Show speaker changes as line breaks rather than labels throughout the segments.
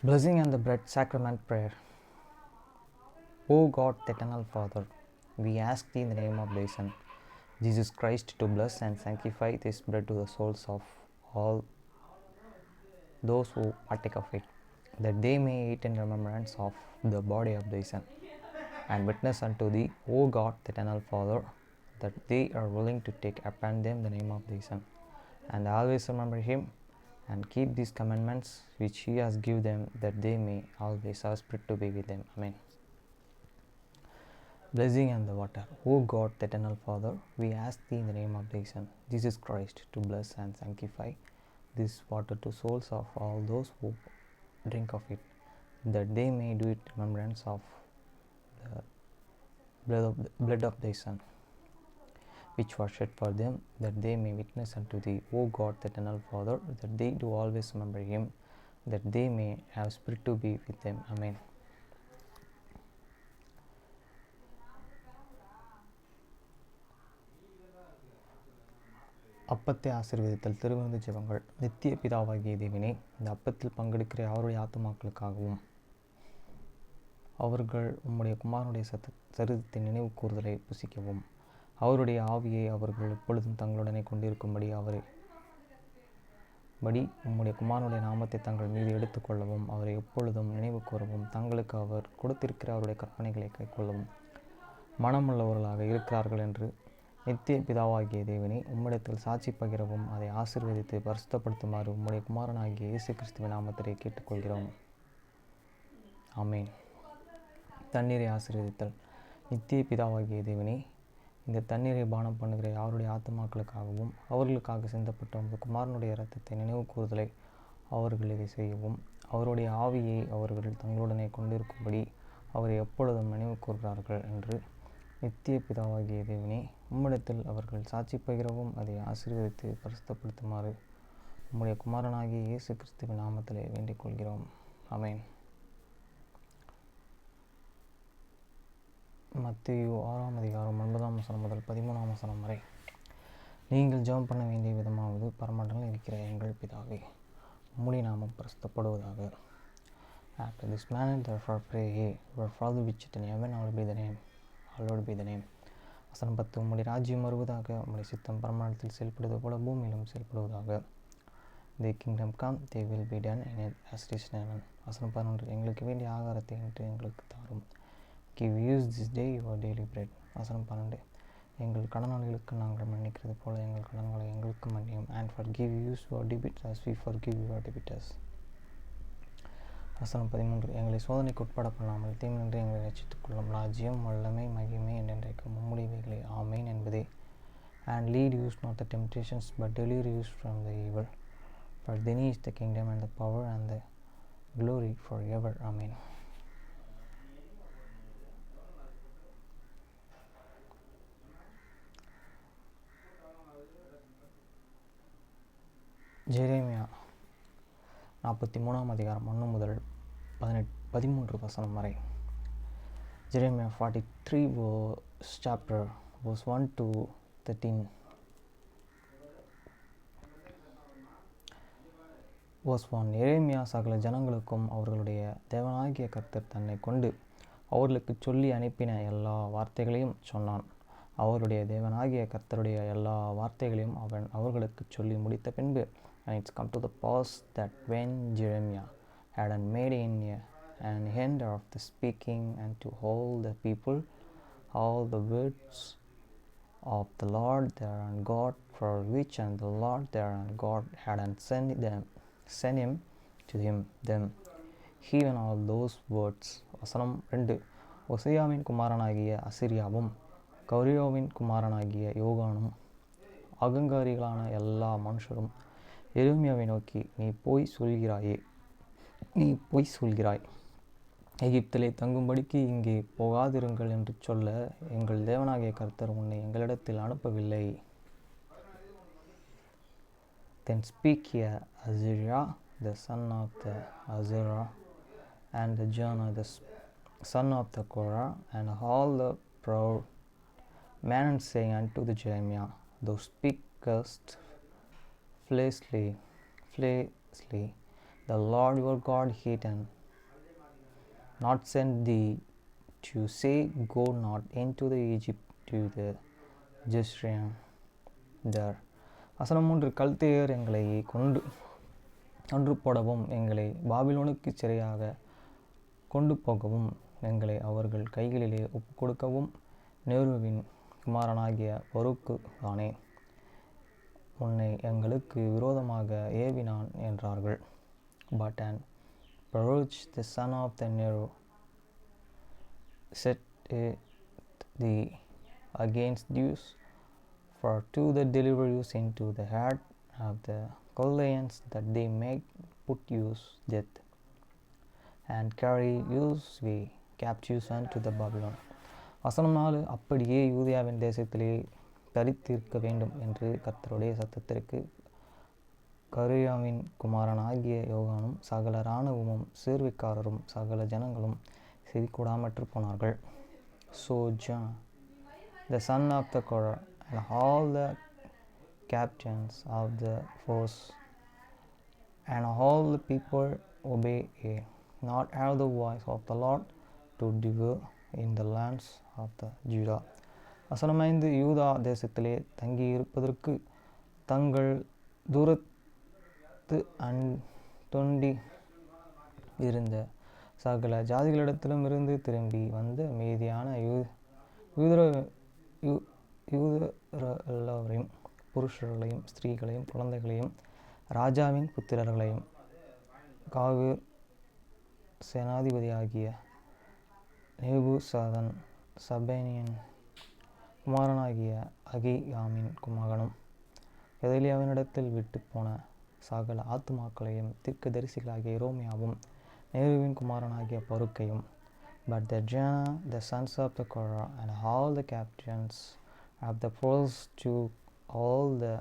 Blessing and the Bread Sacrament Prayer. O God, the Eternal Father, we ask Thee in the name of Thy Son, Jesus Christ, to bless and sanctify this bread to the souls of all those who partake of it, that they may eat in remembrance of the body of Thy Son, and witness unto Thee, O God, the Eternal Father, that they are willing to take upon them the name of Thy Son, and always remember Him, and keep these commandments which He has given them, that they may always have Spirit to be with them. Amen. Blessing and the water. O God, the Eternal Father, we ask Thee in the name of Thy Son, Jesus Christ, to bless and sanctify this water to souls of all those who drink of it, that they may do it in remembrance of the blood of Thy Son, which was shed for them, that they may witness unto Thee, O God, the Eternal Father, that they do always remember Him, that they may have Spirit to be with them. Amen. அப்பத்தை ஆசீர்வதித்தல். திருவிருந்து ஜெபங்கள். நித்திய பிதாவாகிய தேவனே, இந்த அப்பத்தில் பங்கெடுக்கிற அவருடைய ஆத்துமாக்களுக்காகவும் அவர்கள் உம்முடைய குமாரனுடைய சரிதத்தின் நினைவு கூறுதலை புசிக்கவும், அவருடைய ஆவியை அவர்கள் எப்பொழுதும் தங்களுடனே கொண்டிருக்கும்படி உம்முடைய குமாரனுடைய நாமத்தை தங்கள் மீது எடுத்துக்கொள்ளவும், அவரை எப்பொழுதும் நினைவு கூறவும், தங்களுக்கு அவர் கொடுத்திருக்கிற அவருடைய கற்பனைகளை கைக்கொள்ளவும் மனமுள்ளவர்களாக இருக்கிறார்கள் என்று நித்திய பிதாவாகிய தேவனே, உம்மிடத்தில் சாட்சி பகிரவும் அதை ஆசீர்வதித்து பரிசுத்தப்படுத்துமாறு உம்முடைய குமாரனாகிய இயேசு கிறிஸ்துவின் நாமத்திலே கேட்டுக்கொள்கிறோம். ஆமேன். தண்ணீரை ஆசீர்வதித்தல். நித்திய பிதாவாகிய தேவனே, இந்த தண்ணீரை பானம் பண்ணுகிற அவருடைய ஆத்மாக்களுக்காகவும் அவர்களுக்காக சிந்தப்பட்ட உங்கள் குமாரனுடைய இரத்தத்தை நினைவு கூறுதலை அவர்கள் இதை செய்யவும், அவருடைய ஆவியை அவர்கள் தங்களுடனே கொண்டிருக்கும்படி அவரை எப்பொழுதும் நினைவு கூறுகிறார்கள் என்று நித்திய பிதாவாகிய தேவனே, உம்மிடத்தில் அவர்கள் சாட்சி பகிரவும் அதை ஆசீர்வதித்து பரிசுத்தப்படுத்துமாறு உம்முடைய குமாரனாகிய இயேசு கிறிஸ்துவின் நாமத்திலே வேண்டிக் கொள்கிறோம். ஆமேன். மத்தேயு 6ஆம் அதிகாரம் 9ஆம் வசனம் முதல் 13ஆம் வசனம் வரை. நீங்கள் ஜெபம் பண்ண வேண்டிய விதமாவது, பரமண்டலில் இருக்கிற எங்கள் பிதாவே, உம்முடைய நாமம் பரிசுத்தப்படுவதாக. After this manner therefore pray ye, our Father which art in heaven, hallowed be the name. வசனம் 10. உம்முடைய ராஜ்யம் வருவதாக, உம்முடைய சித்தம் பரமண்டலத்தில் செயல்படுவது போல பூமியிலும் செயல்படுவதாக. The kingdom come, they will be done in it as it is in heaven. வசனம் 11. எங்களுக்கு வேண்டிய ஆகாரத்தை இன்று எங்களுக்கு தாரும். Give us this day your daily bread. வசனம் 12. எங்கள் கடனாளிகளுக்கு நாங்கள் மன்னிக்கிறது போல எங்கள் கடன்களை எங்களுக்கு மன்னியும். And forgive us your debts as we forgive your debtors. வசனம் 13. எங்களை சோதனைக்கு உட்பட பண்ணாமல் தீமையின்றி எங்களை ரட்சித்துக் கொள்ளும். ராஜ்யம், வல்லமை, மகிமை என்றென்றைக்கும் உம்முடையவைகளே. ஆமேன் என்பதே. And lead us not the temptations, but deliver us from the evil. For thine is the kingdom and the power and the glory forever. Amen. Jeremiah 43ஆம் அதிகாரம் 1 முதல் 13 வசனம் வரை. Jeremiah 43 chapter verse 1 to 13. Verse 1. எரேமியா சகல ஜனங்களுக்கும் அவர்களுடைய தேவனாகிய கர்த்தர் தன்னை கொண்டு அவர்களுக்கு சொல்லி அனுப்பின எல்லா வார்த்தைகளையும் சொன்னான். அவருடைய தேவனாகிய கர்த்தருடைய எல்லா வார்த்தைகளையும் அவன் அவர்களுக்கு சொல்லி முடித்த பின்பு, and it's come to the pass that when Jeremiah had made an end of the speaking unto all the people all the words of the Lord their God, for which and the Lord their God had sent him to them, even all those words. வசனம் 2. ஒசையாவின் குமாரனாகிய அசிரியாவும் கௌரியோவின் குமாரனாகிய யோகானும் அகங்காரிகளான எல்லா மனுஷரும் எரேமியாவை நோக்கி, நீ போய் சொல்கிறாய், எகிப்திலே தங்கும்படிக்கு இங்கே போகாதிருங்கள் என்று சொல்ல எங்கள் தேவனாகிய கர்த்தர் உன்னை எங்களிடத்தில் அனுப்பவில்லை. Then speak ye Azariah the son of the Azariah, and the Jonah the son of the Korah, and all the proud men, and saying unto the Jeremiah, thou speakest fleshly, the Lord your God hated, not sent thee to say, go not into the Egypt to the Jezreel there. வசனம் 3. கல்தேயர் எங்களை கொன்று போடவும் எங்களை பாபிலோனுக்கு சிறையாக கொண்டு போகவும் எங்களை அவர்கள் கைகளிலே ஒப்பு கொடுக்கவும் நேருவின் குமாரனாகிய பரூக்கு தானே உன்னை எங்களுக்கு விரோதமாக ஏவினான் என்றார்கள். But and Baruch the son of the Nero set thee against Jews for to the deliver you into the hand of the Chaldeans, that they may put you death and carry you away captives unto the Babylon. வசனம் 4. அப்படியே யூதேயாவின் தேசத்திலே தரித்திருக்க வேண்டும் என்று கர்த்தருடைய சத்தத்திற்கு கரேயாவின் குமாரனாகிய யோகானும் சகல இராணுவமும் சேர்வைக்காரரும் சகல ஜனங்களும் செவிக்கூடாமற்று போனார்கள். So John the son of the Korah and all the captains of the force and all the people obey not have the voice of the Lord to devour in the lands of the Judah. வசனம் 5. யூதா தேசத்திலே தங்கியிருப்பதற்கு தங்கள் தூரத்து தொண்டி இருந்த சகல ஜாதிகளிடத்திலும் இருந்து திரும்பி வந்த மீதியான யூதரெல்லாரையும் புருஷர்களையும் ஸ்திரீகளையும் குழந்தைகளையும் ராஜாவின் புத்திரர்களையும் காவீர் சேனாதிபதியாகிய நேபுசாரதான் சபேனியின் குமாரனாகிய அகியாமின் மகனும் கெதலியாவினிடத்தில் விட்டு போன சகல ஆத்துமாக்களையும் தீர்க்கதரிசிகளாகிய எரேமியாவும் நேருவின் குமாரனாகிய பருக்கையும். But the Jonah, the sons of the Korah, and all the captains of the force took all the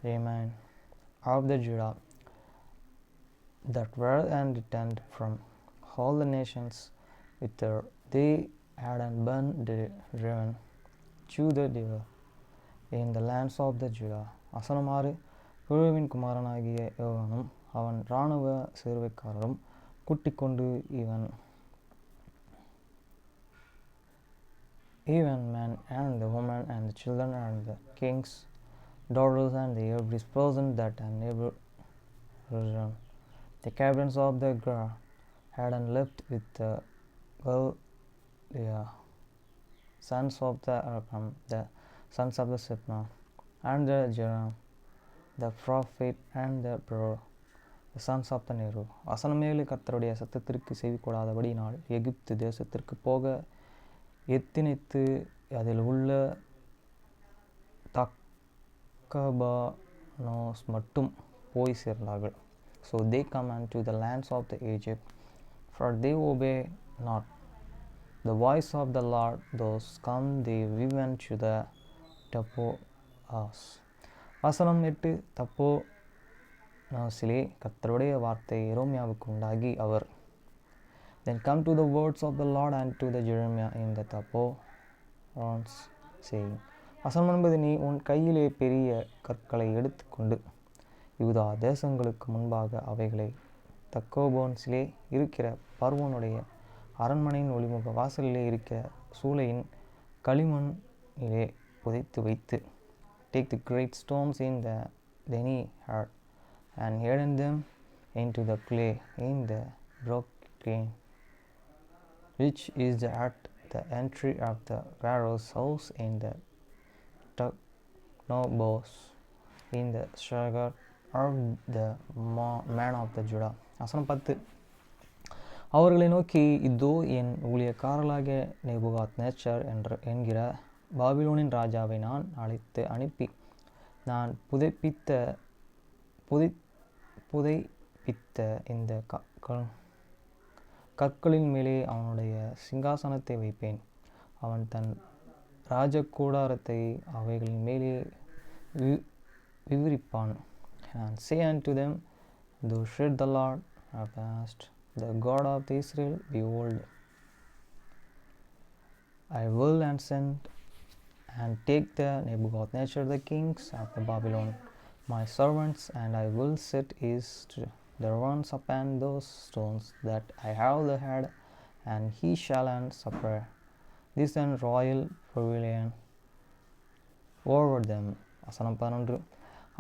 remainder of the Judah that were and returned from all the nations whither they had been driven to the devil in the lands of the Judah. வசனம் 6. குழுவின் குமாரனாகிய யோகானும் அவன் இராணுவ சேர்வைக்காரரும் கூட்டிக்கொண்டு even men and the women and the children and the king's daughters and the every person that and every region the captains of the guard had left with the sons of the Arkham, the sons of the Sipna, and the Jerem, the prophet, and the brother, the sons of the Nero. வசனம் 7. கர்த்தருடைய சத்தத்திற்கு செவி கொடாதபடியினால் எகிப்து தேசத்திற்கு போக எத்தினித்து அதில் உள்ள தக்கபானோஸ் மட்டும் போய் சேர்ந்தார்கள். So they come unto the lands of the Egypt, for they obey not the voice of the Lord. Those come they went to the Tapoas. வசனம் 8. தப்போனாசிலே கர்த்தருடைய வார்த்தை எரேமியாவுக்கு உண்டாகி அவர் Then come to the words of the Lord and to the Jeremiah in the Tapoas, saying. வசனம் 9. நீ உன் கையிலே பெரிய கற்களை எடுத்துக்கொண்டு யூதா தேசங்களுக்கு முன்பாக அவைகளை தக்கோபோன்ஸிலே இருக்கிற பார்வோனுடைய அரண்மனையின் ஒளிமுக வாசலிலே இருக்கிற சூளையின் களிமண்ணிலே புதைத்து வைத்து take the great stones in the Beni heart and harden them into the clay in the broken which is at the entry of the Pharaoh's house in the Nobos in the Shagar of the man of the Judah. வசனம் 10. அவர்களை நோக்கி இதோ என் ஊழியக்காரர்களாகிய Nebuchadnezzar என்கிற பாபிலோனின் ராஜாவை நான் அழைத்து அனுப்பி நான் புதைப்பித்த இந்த கற்களின் மேலே அவனுடைய சிங்காசனத்தை வைப்பேன். அவன் தன் ராஜகூடாரத்தை அவைகளின் மேலே விவரிப்பான். And say unto them, thus saith the Lord of hosts, the God of Israel, behold, I will and send and take the Nebuchadnezzar the kings of the Babylon, my servants, and I will set his there runs upon those stones that I have had, and he shall and supper this and royal pavilion over them. வசனம் 11.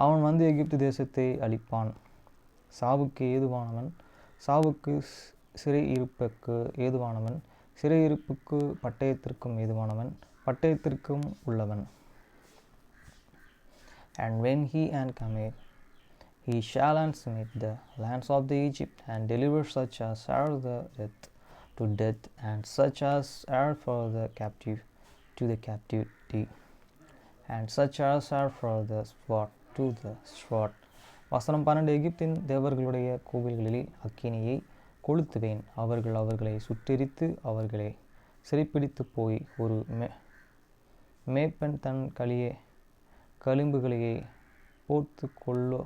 அவன் வந்து எகிப்து தேசத்தை அழிப்பான். சாவுக்கு ஏதுவானவன் சாவுக்கு, சிறையிருப்புக்கு ஏதுவானவன் சிறையிருப்புக்கு, பட்டயத்திற்கும் ஏதுவானவன் பட்டயத்திற்கும் உள்ளவன். And when he and cometh, he shall and smite the lands of the Egypt, and deliver such as are the death to death, and such as are for the captive to the captivity, and such as are for the sword to the sword. வசனம் 12. எகிப்தின் தேவர்களுடைய கோவில்களில் அக்கினியை கொளுத்துவேன். அவர்கள் அவர்களை சுட்டெரித்து அவர்களை சிறைப்பிடித்து போய் ஒரு மேய்ப்பன் தன் களிம்புகளையே போர்த்து கொள்ளோ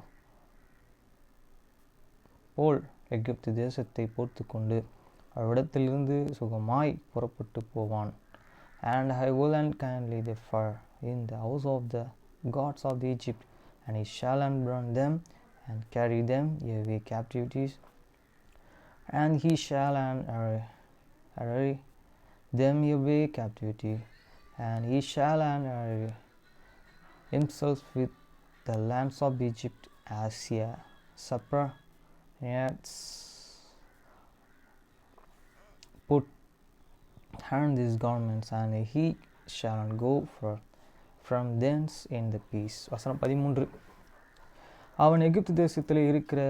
போல் எகிப்து தேசத்தை போர்த்து கொண்டு அவ்விடத்திலிருந்து சுகமாய் புறப்பட்டு போவான். And I will and kindly the fire in the house of the gods of the Egypt, and he shall and burn them and carry them away captivities, and he shall and array them away captivity, and he shall and array himself with the lands of Egypt as a supper put on these garments, and he shall not go from thence in the peace. வசனம் 13. அவன் எகிப்து தேசத்தில் இருக்கிற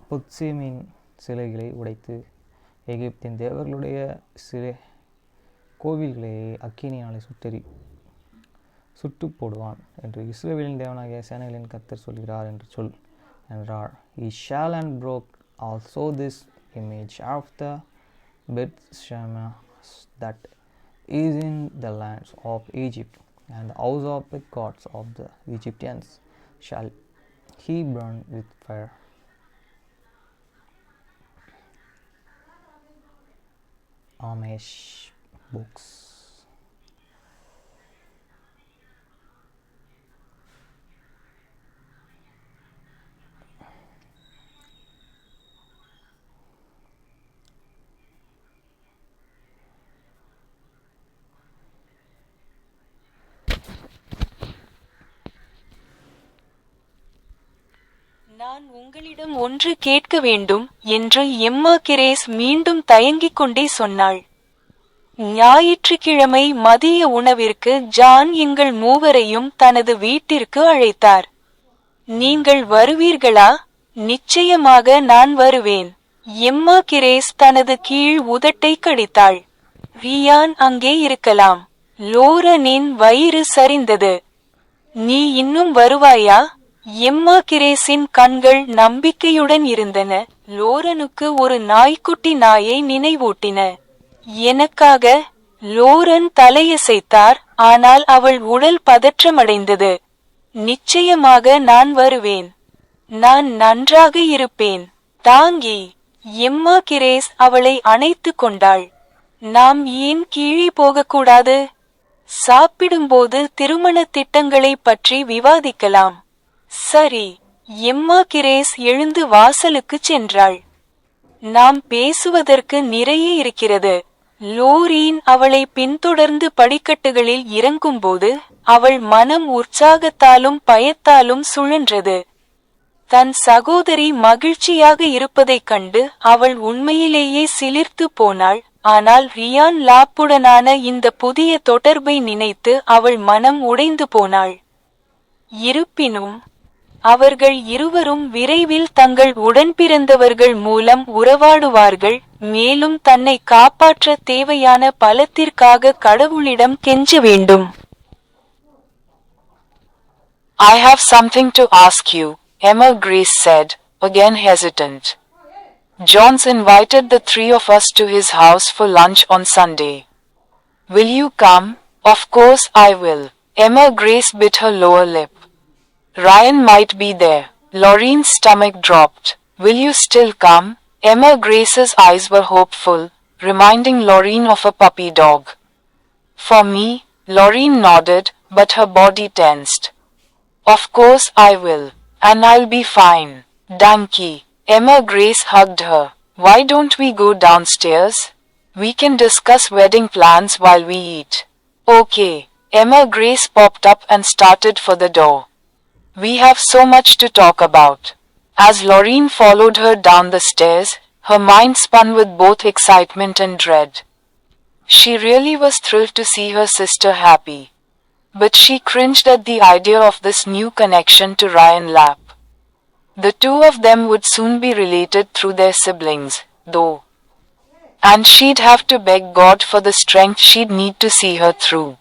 பொத்சேமின் சிலைகளை உடைத்து எகிப்தின் தேவர்களுடைய கோவில்களை அக்கினியாலை சுட்டு போடுவான் என்று இஸ்ரவேலின் தேவனாகிய சேனைகளின் கர்த்தர் சொல்கிறார் என்று சொல் என்றார். He shall and broke also this image of the Bethshemesh that is in the lands of Egypt, and the house of the gods of the Egyptians shall he burn with fire. Amish books.
நான் உங்களிடம் ஒன்று கேட்க வேண்டும் என்று எம்மாகிரேஸ் மீண்டும் தயங்கிக் கொண்டே சொன்னாள். ஞாயிற்றுக்கிழமை மதிய உணவிற்கு ஜான் எங்கள் மூவரையும் தனது வீட்டிற்கு அழைத்தார். நீங்கள் வருவீர்களா? நிச்சயமாக நான் வருவேன். எம்மாகிரேஸ் தனது கீழ் உதட்டை கடித்தாள். ரியான் அங்கே இருக்கலாம். லோரனின் வயிறு சரிந்தது. நீ இன்னும் வருவாயா? எம்மாகிரேஸின் கண்கள் நம்பிக்கையுடன் இருந்தன. லோரனுக்கு ஒரு நாய்க்குட்டி நாயை நினைவூட்டின. எனக்காக? லோரன் தலையசைத்தார், ஆனால் அவள் உடல் பதற்றமடைந்தது. நிச்சயமாக நான் வருவேன். நான் நன்றாக இருப்பேன். தாங்கி. எம்மாகிரேஸ் அவளை அணைத்து கொண்டாள். நாம் ஏன் கீழே போகக்கூடாது? சாப்பிடும்போது திருமண திட்டங்களை பற்றி விவாதிக்கலாம். சரி. எம்மாகிரேஸ் எழுந்து வாசலுக்கு சென்றாள். நாம் பேசுவதற்கு நிறைய இருக்கிறது. லோரீன் அவளை பின்தொடர்ந்து படிக்கட்டுகளில் இறங்கும்போது அவள் மனம் உற்சாகத்தாலும் பயத்தாலும் சுழன்றது. தன் சகோதரி மகிழ்ச்சியாக இருப்பதைக் கண்டு அவள் உண்மையிலேயே சிலிர்த்து போனாள். ஆனால் ரியான் லாப்புடனான இந்த புதிய தொடர்பை நினைத்து அவள் மனம் உடைந்து போனாள். இருப்பினும் அவர்கள் இருவரும் விரைவில் தங்கள் உடன்பிறந்தவர்கள் மூலம் உறவாடுவார்கள், மேலும் தன்னை காப்பாற்ற தேவையான பலத்திற்காக கடவுளிடம் கெஞ்ச வேண்டும்.
I have something to ask you, Emma Grace said, again hesitant. John's invited the three of us to his house for lunch on Sunday. Will you come? Of course I will. Emma Grace bit her lower lip. Ryan might be there. Lorraine's stomach dropped. Will you still come? Emma Grace's eyes were hopeful, reminding Lorraine of a puppy dog. For me, Lorraine nodded, but her body tensed. Of course I will. And I'll be fine. Danky. Emma Grace hugged her. Why don't we go downstairs? We can discuss wedding plans while we eat. Okay. Emma Grace popped up and started for the door. We have so much to talk about. As Lorraine followed her down the stairs, her mind spun with both excitement and dread. She really was thrilled to see her sister happy. But she cringed at the idea of this new connection to Ryan Lapp. The two of them would soon be related through their siblings, though. And she'd have to beg God for the strength she'd need to see her through.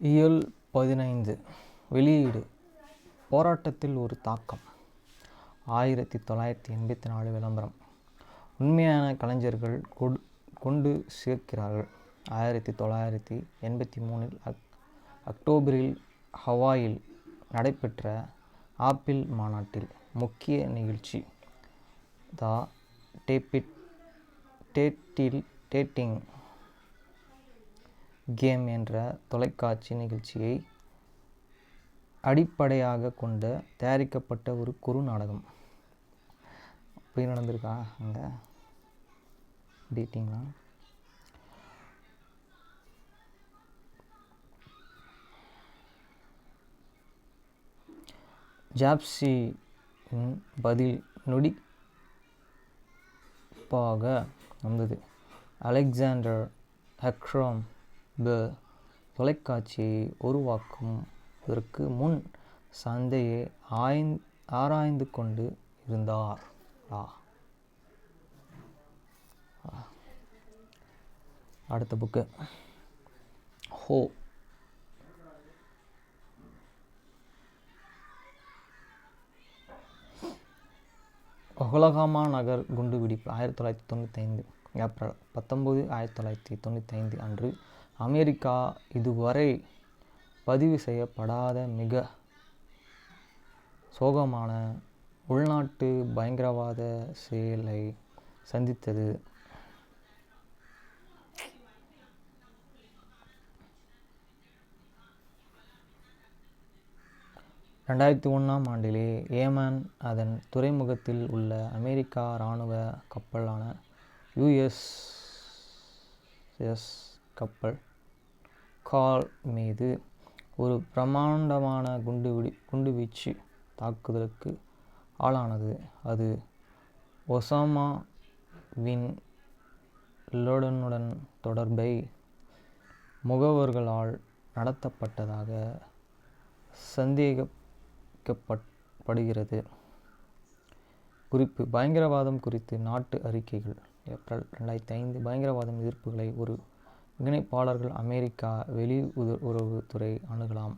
இயல் 15 வெளியீடு போராட்டத்தில் ஒரு தாக்கம் 1984 விளம்பரம் உண்மையான கலைஞர்கள் கொண்டு சேர்க்கிறார்கள் 1983 அக்டோபரில் ஹவாயில் நடைபெற்ற ஆப்பிள் மாநாட்டில் முக்கிய நிகழ்ச்சி த டேட்டிங் கேம் என்ற தொலைக்காட்சி நிகழ்ச்சியை அடிப்படையாக கொண்ட தயாரிக்கப்பட்ட ஒரு குறு நாடகம். அப்படி நடந்திருக்கா அங்கே டேட்டிங்லாம்? ஜாப்ஸின் பதில் நொடிப்பாக வந்தது. அலெக்சாண்டர் ஹெக்ரம் பெல் தொலைக்காட்சியை உருவாக்குவதற்கு முன் சந்தையை ஆராய்ந்து கொண்டு இருந்தார். அடுத்த புக்கு ஹோ. ஒக்லஹோமா நகர் குண்டுவெடிப்பு 1995 ஏப்ரல் 19, 1995 அன்று அமெரிக்கா இதுவரை பதிவு செய்யப்படாத மிக சோகமான உள்நாட்டு பயங்கரவாத செயலை சந்தித்தது. ஆண்டிலே ஏமன் அதன் துறைமுகத்தில் உள்ள அமெரிக்க இராணுவ கப்பலான USS கப்பல் கால் மீது ஒரு பிரமாண்டமான குண்டுவீச்சு தாக்குதலுக்கு ஆளானது. அது ஒசாமா பின் லேடனுடன் தொடர்பை முகவர்களால் நடத்தப்பட்டதாக சந்தேகிக்கப்படுகிறது. குறிப்பு: பயங்கரவாதம் குறித்து நாட்டு அறிக்கைகள். ஏப்ரல் 2005 பயங்கரவாதம் எதிர்ப்புகளை ஒருங்கிணைப்பாளர்கள் அமெரிக்கா வெளியுறவுத்துறை அணுகலாம்.